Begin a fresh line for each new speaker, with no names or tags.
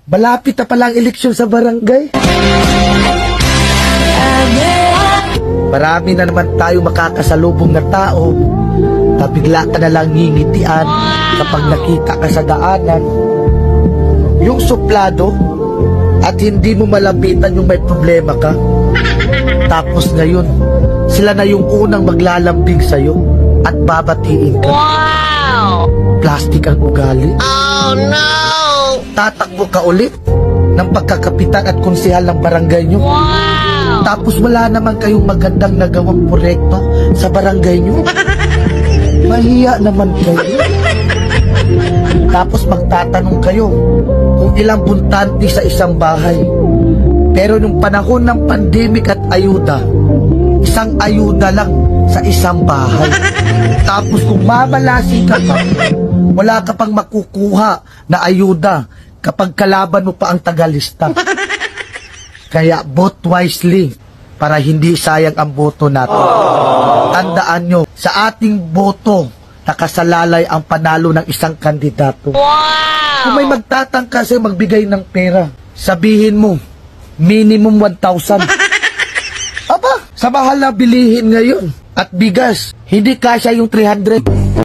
Malapit na palang eleksyon sa barangay. Marami na naman tayo makakasalubong na tao na bigla ka na lang ngingitian kapag nakita ka sa daanan. Yung suplado at hindi mo malapitan yung may problema ka. Tapos ngayon, sila na yung unang maglalambing sa'yo at babatiin ka.
Wow!
Plastic ang ugali.
Oh no!
Tatakbo ka ulit ng pagkakapitan at konsehal ng barangay nyo.
Wow!
Tapos wala naman kayong magandang nagawang proyekto sa barangay nyo. Mahiya naman kayo. Tapos magtatanong kayo kung ilang buntante sa isang bahay. Pero nung panahon ng pandemic at ayuda, isang ayuda lang sa isang bahay. Tapos kung mamalasin ka pa, wala ka pang makukuha na ayuda kapag kalaban mo pa ang tagalista. Kaya vote wisely para hindi sayang ang boto natin. Tandaan nyo, sa ating boto, nakasalalay ang panalo ng isang kandidato.
Wow!
Kung may magtatangka sa'yo magbigay ng pera, sabihin mo, minimum 1,000. Aba, sa mahal na bilihin ngayon at bigas, hindi kasya yung 300.